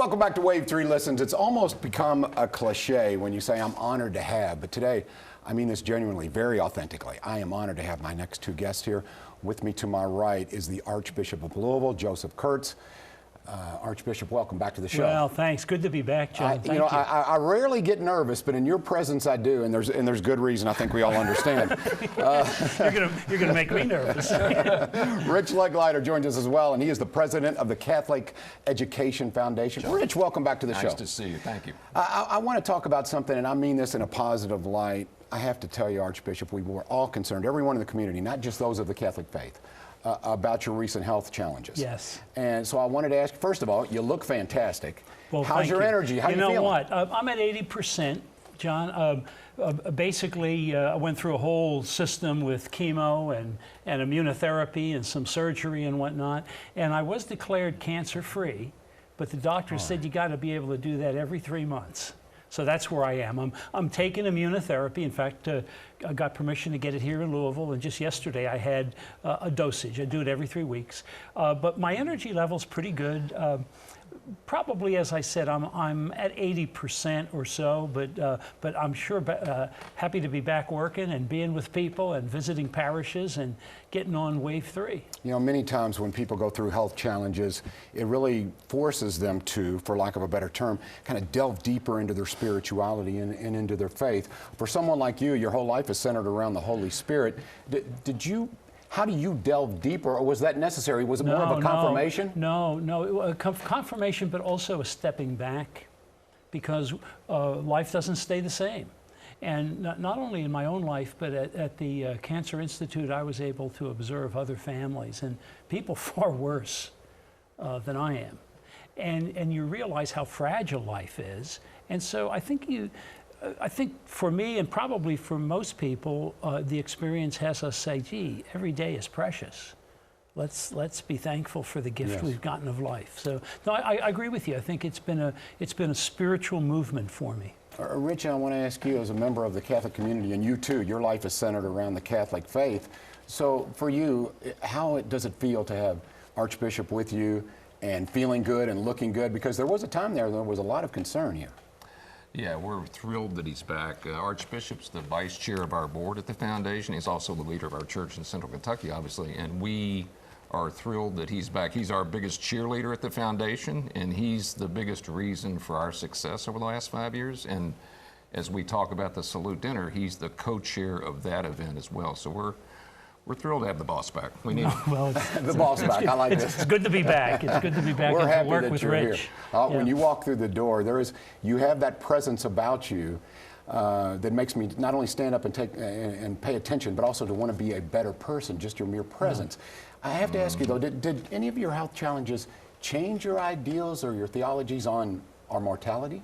Welcome back to Wave 3 Listens. It's almost become a cliche when you say I'm honored to have, but today I mean this genuinely, very authentically. I am honored to have my next two guests here. With me to my right is the Archbishop of Louisville, Joseph Kurtz. Archbishop, welcome back to the show. Well, thanix. Good to be back, John. Thank you. I rarely get nervous, but in your presence I do, and there's good reason. I think we all understand. You're gonna make me nervous. Rich Legleiter joins us as well, and he is the president of the Catholic Education Foundation. John, Rich, welcome back to the show. Nice to see you. Thank you. I want to talk about something, and I mean this in a positive light. I have to tell you, Archbishop, we were all concerned, everyone in the community, not just those of the Catholic faith, about your recent health challenges. Yes. And so I wanted to ask, first of all, you look fantastic. Well, how's your energy? How you you feeling? know what? I'm at 80%, John. Basically, I went through a whole system with chemo and immunotherapy and some surgery and whatnot, and I was declared cancer-free, but the doctor said you got to be able to do that every 3 months. So that's where I am. I'm taking immunotherapy. In fact, I got permission to get it here in Louisville, and just yesterday I had a dosage. I do it every 3 weeks. But my energy level's pretty good. Probably, as I said, I'm at 80% or so, but I'm sure happy to be back working and being with people and visiting parishes and getting on Wave 3. You know, many times when people go through health challenges, it really forces them to, for lack of a better term, kind of delve deeper into their spirituality and into their faith. For someone like you, your whole life is centered around the Holy Spirit. How do you delve deeper, or was that necessary? Was it more of a confirmation? No, confirmation, but also a stepping back, because life doesn't stay the same. And not only in my own life, but at the Cancer Institute, I was able to observe other families and people far worse than I am. And you realize how fragile life is. And so I think for me, and probably for most people, the experience has us say, gee, every day is precious. Let's be thankful for the gift we've gotten of life. So no, I agree with you. I think it's been a spiritual movement for me. Rich, I want to ask you, as a member of the Catholic community, and you too, your life is centered around the Catholic faith. So for you, how does it feel to have Archbishop with you and feeling good and looking good? Because there was a time there was a lot of concern here. Yeah, we're thrilled that he's back. Archbishop's the vice chair of our board at the foundation. He's also the leader of our church in Central Kentucky, obviously, and we are thrilled that he's back. He's our biggest cheerleader at the foundation, and he's the biggest reason for our success over the last 5 years. And as we talk about the Salute Dinner, he's the co-chair of that event as well. So we're thrilled to have the boss back. We need well, the boss back. I like this. It's good to be back. It's good to be back. We're happy to work that with you're Rich. Here. When you walk through the door, you have that presence about you that makes me not only stand up and pay attention, but also to want to be a better person. Just your mere presence. I have to ask you though, did any of your health challenges change your ideals or your theologies on our mortality?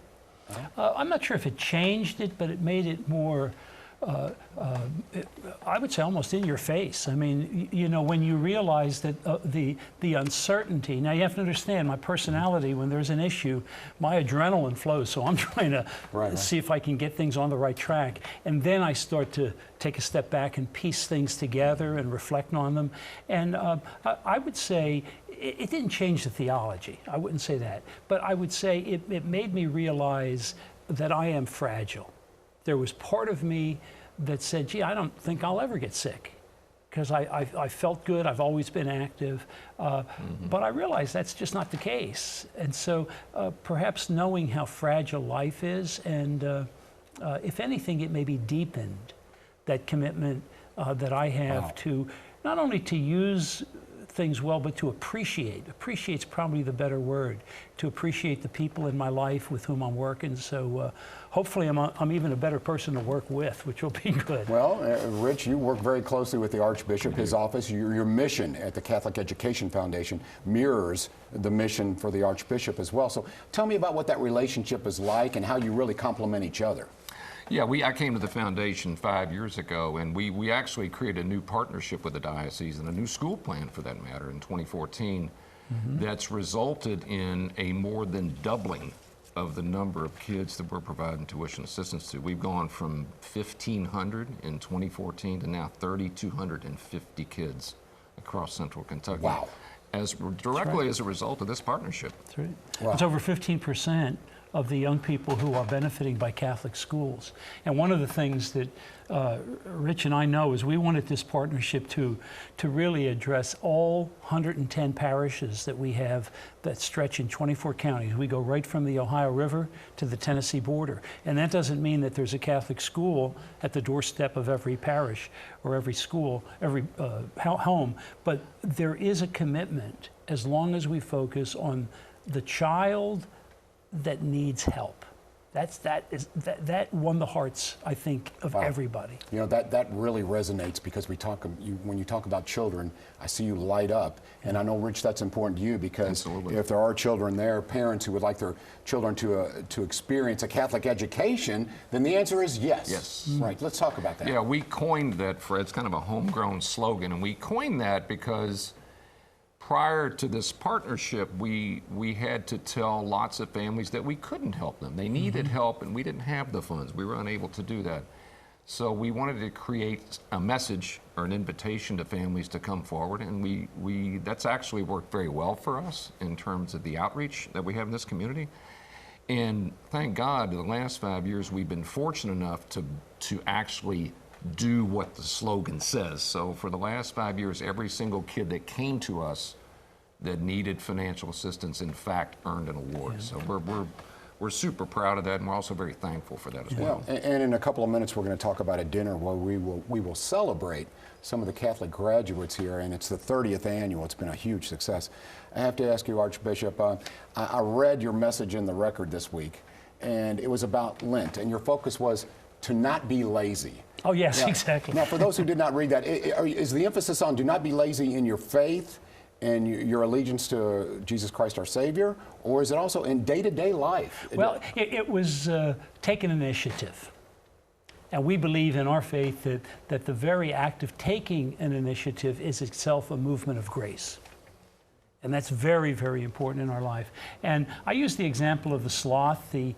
I'm not sure if it changed it, but it made it more, I would say, almost in your face. I mean, you know, when you realize that the uncertainty. Now you have to understand, my personality, when there's an issue, my adrenaline flows. So I'm trying to see if I can get things on the right track, and then I start to take a step back and piece things together and reflect on them. And I would say it didn't change the theology. I wouldn't say that, but I would say it made me realize that I am fragile. There was part of me that said, gee, I don't think I'll ever get sick, because I felt good. I've always been active. But I realized that's just not the case. And so perhaps knowing how fragile life is, and if anything, it maybe deepened that commitment that I have to not only to use things well, but to appreciate. Appreciate's probably the better word. To appreciate the people in my life with whom I'm working. So hopefully I'm even a better person to work with, which will be good. Well, Rich, you work very closely with the Archbishop, his office. Your mission at the Catholic Education Foundation mirrors the mission for the Archbishop as well. So tell me about what that relationship is like and how you really complement each other. Yeah, I came to the foundation 5 years ago, and we actually created a new partnership with the diocese and a new school plan, for that matter, in 2014 that's resulted in a more than doubling of the number of kids that we're providing tuition assistance to. We've gone from 1,500 in 2014 to now 3,250 kids across Central Kentucky. Wow. directly as a result of this partnership. That's right. Wow. It's over 15% of the young people who are benefiting by Catholic schools. And one of the things that Rich and I know is we wanted this partnership to really address all 110 parishes that we have that stretch in 24 counties. We go right from the Ohio River to the Tennessee border. And that doesn't mean that there's a Catholic school at the doorstep of every parish or every school, every home, but there is a commitment as long as we focus on the child that needs help. That won the hearts, I think, of everybody. You know, that really resonates because when you talk about children, I see you light up. And I know, Rich, that's important to you because Absolutely. if there are children there, parents who would like their children to experience a Catholic education, then the answer is yes. Yes. Right, let's talk about that. Yeah, we coined that, Fred. It's kind of a homegrown slogan, and we coined that because prior to this partnership, we had to tell lots of families that we couldn't help them. They needed help, and we didn't have the funds. We were unable to do that. So we wanted to create a message or an invitation to families to come forward, and that's actually worked very well for us in terms of the outreach that we have in this community. And thank God, in the last 5 years, we've been fortunate enough to actually do what the slogan says. So for the last 5 years, every single kid that came to us that needed financial assistance, in fact, earned an award. Yeah. So we're super proud of that, and we're also very thankful for that as well. And in a couple of minutes, we're going to talk about a dinner where we will celebrate some of the Catholic graduates here, and it's the 30th annual. It's been a huge success. I have to ask you, Archbishop, I read your message in the Record this week, and it was about Lent, and your focus was to not be lazy. Oh, yes, exactly. Now, for those who did not read that, is the emphasis on do not be lazy in your faith and your allegiance to Jesus Christ our Savior, or is it also in day-to-day life? Well, it was take an initiative. And we believe in our faith that the very act of taking an initiative is itself a movement of grace. And that's very, very important in our life. And I use the example of the sloth, the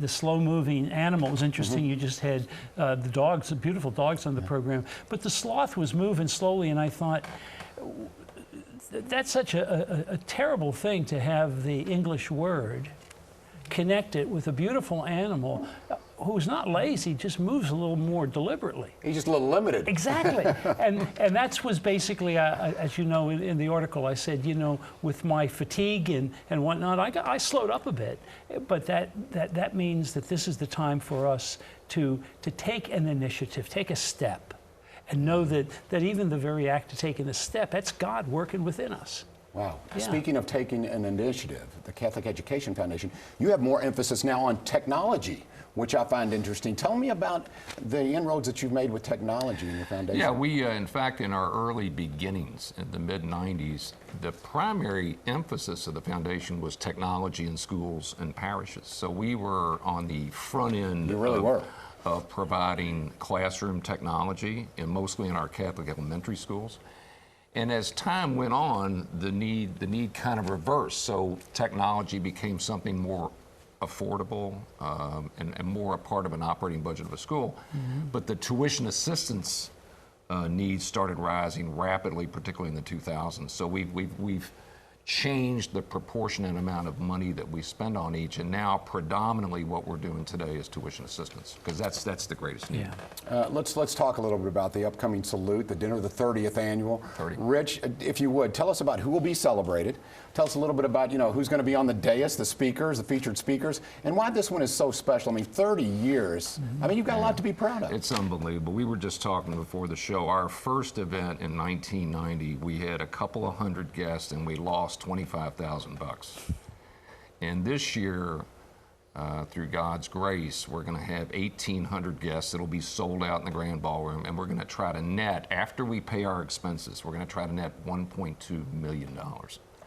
slow-moving animal. It was interesting, you just had the dogs, the beautiful dogs on the program. But the sloth was moving slowly, and I thought, that's such a terrible thing to have the English word connected with a beautiful animal who's not lazy, just moves a little more deliberately. He's just a little limited. Exactly. and that was basically, as you know, in the article, I said, you know, with my fatigue and whatnot, I slowed up a bit. But that means that this is the time for us to take an initiative, take a step, and know that even the very act of taking a step, that's God working within us. Wow. Yeah. Speaking of taking an initiative, the Catholic Education Foundation, you have more emphasis now on technology, which I find interesting. Tell me about the inroads that you've made with technology in your foundation. Yeah, we, in fact, in our early beginnings in the mid-90s, the primary emphasis of the foundation was technology in schools and parishes. So we were on the front end. You really were. Of providing classroom technology, and mostly in our Catholic elementary schools. And as time went on, the need kind of reversed. So technology became something more affordable and more a part of an operating budget of a school. But the tuition assistance needs started rising rapidly, particularly in the 2000s. So we've changed the proportionate amount of money that we spend on each, and now predominantly what we're doing today is tuition assistance, because that's the greatest need. Yeah. Let's talk a little bit about the upcoming salute, the dinner, the 30th annual. 30. Rich, if you would, tell us about who will be celebrated. Tell us a little bit about, who's going to be on the dais, the speakers, the featured speakers, and why this one is so special. I mean, 30 years. I mean, you've got a lot to be proud of. It's unbelievable. We were just talking before the show. Our first event in 1990, we had a couple of hundred guests, and we lost $25,000. And this year, through God's grace, we're going to have 1,800 guests. It'll be sold out in the Grand Ballroom, and we're going to try to net, after we pay our expenses, we're going to try to net $1.2 million.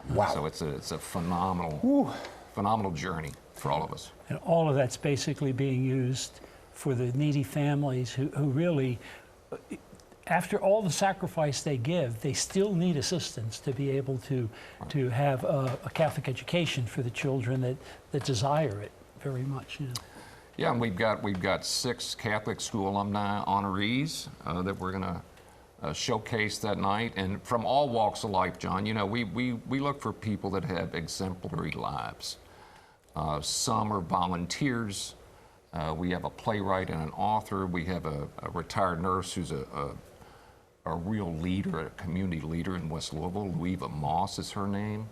Wow. So it's a phenomenal journey for all of us. And all of that's basically being used for the needy families who really, after all the sacrifice they give, they still need assistance to be able to have a Catholic education for the children that desire it very much. Yeah, and we've got 6 Catholic school alumni honorees that we're going to showcased that night, and from all walks of life, John. You know, we look for people that have exemplary lives. Some are volunteers. We have a playwright and an author. We have a retired nurse who's a real leader, a community leader in West Louisville. Louisa Moss is her name.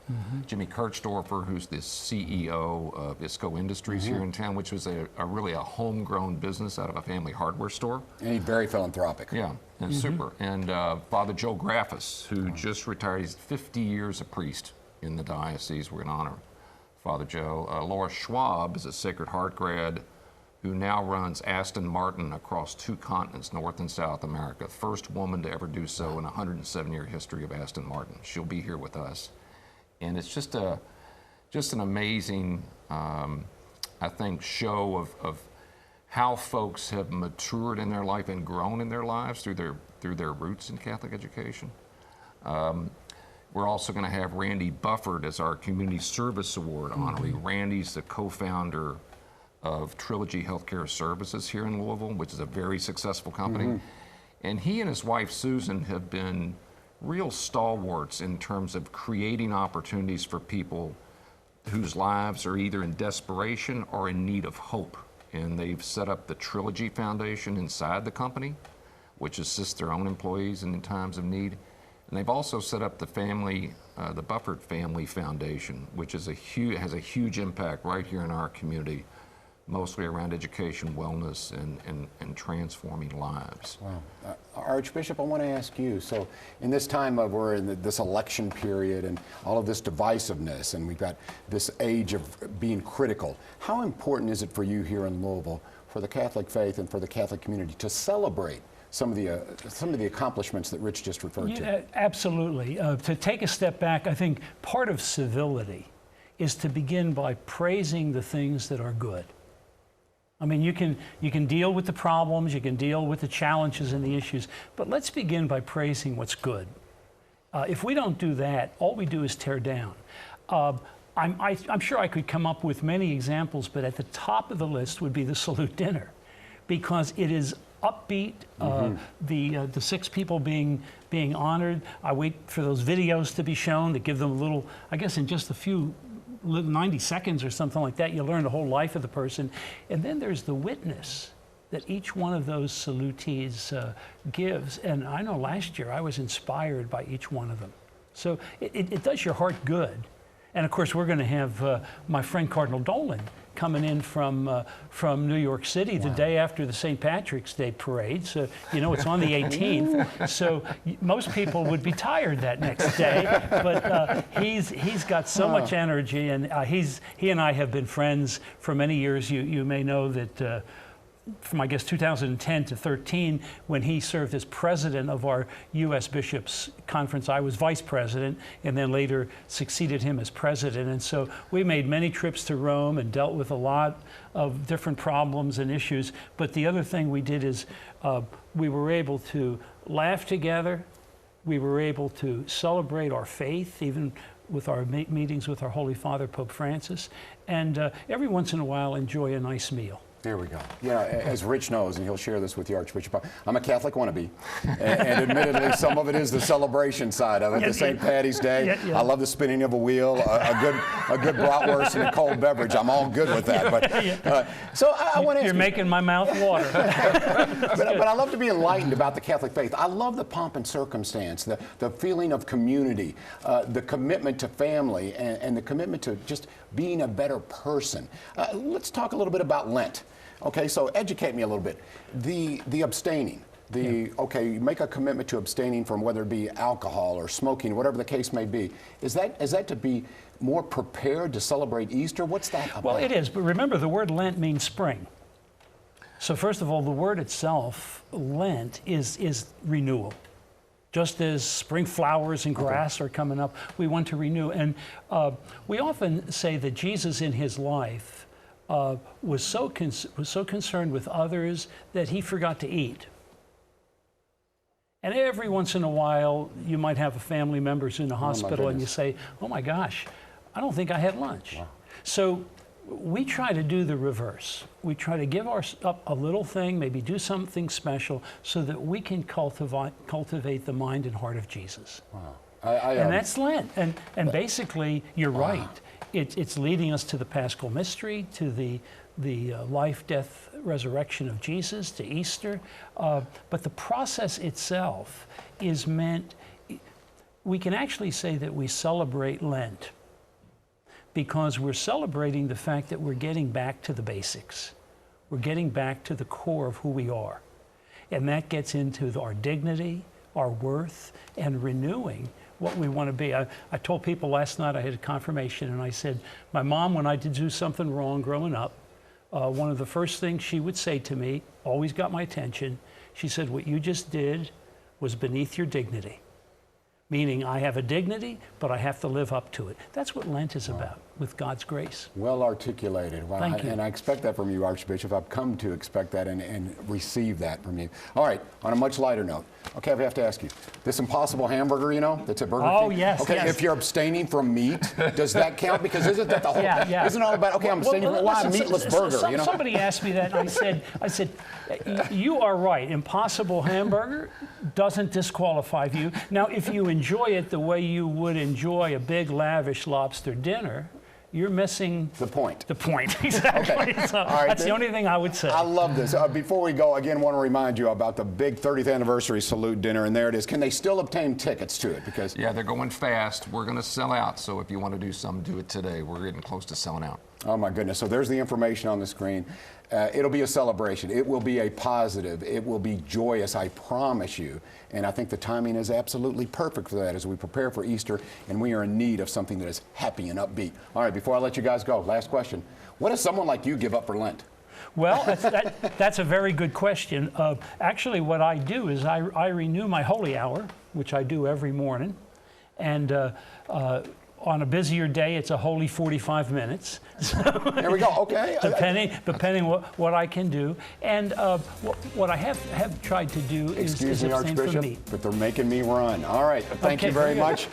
Jimmy Kurtzdorfer, who's the CEO of ISCO Industries here in town, which was really a homegrown business out of a family hardware store. And he's very philanthropic. Yeah, and super. And Father Joe Graffis, who just retired. He's 50 years a priest in the diocese. We're going to honor Father Joe. Laura Schwab is a Sacred Heart grad who now runs Aston Martin across 2 continents, North and South America. First woman to ever do so in a 107-year history of Aston Martin. She'll be here with us. And it's just an amazing, I think, show of how folks have matured in their life and grown in their lives through their roots in Catholic education. We're also going to have Randy Bufford as our Community Service Award honoree. Randy's the co-founder of Trilogy Healthcare Services here in Louisville, which is a very successful company. And he and his wife Susan have been real stalwarts in terms of creating opportunities for people whose lives are either in desperation or in need of hope. And they've set up the Trilogy Foundation inside the company, which assists their own employees in times of need. And they've also set up the Bufford Family Foundation, which is has a huge impact right here in our community, mostly around education, wellness, and transforming lives. Wow. Archbishop, I want to ask you, so in this time we're in this election period and all of this divisiveness, and we've got this age of being critical, how important is it for you here in Louisville, for the Catholic faith and for the Catholic community, to celebrate some of the accomplishments that Rich just referred to? Absolutely. To take a step back, I think part of civility is to begin by praising the things that are good. I mean, you can deal with the problems, you can deal with the challenges and the issues, but let's begin by praising what's good. If we don't do that, all we do is tear down. I'm sure I could come up with many examples, but at the top of the list would be the salute dinner, because it is upbeat. The 6 people being honored. I wait for those videos to be shown to give them a little, I guess in just a few 90 seconds or something like that, you learn the whole life of the person. And then there's the witness that each one of those salutees gives. And I know last year I was inspired by each one of them. So it does your heart good. And of course, we're going to have my friend Cardinal Dolan coming in from New York City the day after the St. Patrick's Day parade. So, you know, it's on the 18th. So most people would be tired that next day. But he's got so much energy, and he and I have been friends for many years. You may know that from, I guess, 2010 to 13, when he served as president of our U.S. Bishops Conference, I was vice president, and then later succeeded him as president. And so we made many trips to Rome and dealt with a lot of different problems and issues. But the other thing we did is we were able to laugh together. We were able to celebrate our faith, even with our meetings with our Holy Father, Pope Francis, and every once in a while enjoy a nice meal. There we go. Yeah, as Rich knows, and he'll share this with you, Archbishop, I'm a Catholic wannabe. And admittedly, some of it is the celebration side of it, the St. Patty's Day. I love the spinning of a wheel, a good bratwurst and a cold beverage. I'm all good with that. But so I want to ask You're making my mouth water. but I love to be enlightened about the Catholic faith. I love the pomp and circumstance, the feeling of community, the commitment to family, and the commitment to just being a better person. Let's talk a little bit about Lent. Okay, so educate me a little bit. The abstaining, okay, you make a commitment to abstaining from whether it be alcohol or smoking, whatever the case may be. Is that to be more prepared to celebrate Easter? What's that about? Well, it is, but remember the word Lent means spring. So first of all, the word itself, Lent, is renewal. Just as spring flowers and grass are coming up, we want to renew. And we often say that Jesus in his life was so concerned with others that he forgot to eat. And every once in a while, you might have a family member who's in the hospital and you say, oh my gosh, I don't think I had lunch. Wow. So we try to do the reverse. We try to give up a little thing, maybe do something special, so that we can cultivate the mind and heart of Jesus. Wow. And that's Lent. And basically, you're right. It's leading us to the Paschal Mystery, to the life, death, resurrection of Jesus, to Easter. But the process itself is meant, we can actually say that we celebrate Lent because we're celebrating the fact that we're getting back to the basics. We're getting back to the core of who we are. And that gets into our dignity, our worth, and renewing what we want to be. I told people last night, I had a confirmation, and I said, my mom, when I did do something wrong growing up, one of the first things she would say to me, always got my attention, she said, what you just did was beneath your dignity. Meaning I have a dignity, but I have to live up to it. That's what Lent is about, with God's grace. Well articulated. Well, Thank you. And I expect that from you, Archbishop. I've come to expect that and receive that from you. All right, on a much lighter note, okay, I have to ask you, this Impossible hamburger, you know, that's at Burger King? Oh, yes. Okay, yes. if you're abstaining from meat, does that count? Because isn't that the whole, Yeah. isn't it all about, okay, I'm abstaining from a meatless burger, you know? Somebody asked me that, and I said, you are right. Impossible hamburger doesn't disqualify you. Now, if you enjoy it the way you would enjoy a big, lavish lobster dinner, you're missing the point. The point, exactly. Okay. So right, that's the only thing I would say. I love this. Before we go, again, want to remind you about the big 30th anniversary salute dinner, and there it is. Can they still obtain tickets to it? Because Yeah, they're going fast. We're going to sell out, so if you want to do something, do it today. We're getting close to selling out. oh my goodness. So there's the information on the screen. It'll be a celebration. It will be a positive. It will be joyous, I promise you. And I think the timing is absolutely perfect for that as we prepare for Easter, and we are in need of something that is happy and upbeat. All right, before I let you guys go, last question. What does someone like you give up for Lent? Well, that's a very good question. Actually, what I do is I renew my holy hour, which I do every morning. And on a busier day, it's a holy 45 minutes. There we go. Okay. Depending what I can do. And what I have tried to do is Excuse me, abstain from Archbishop, meat. but they're making me run. All right. Thank you very much.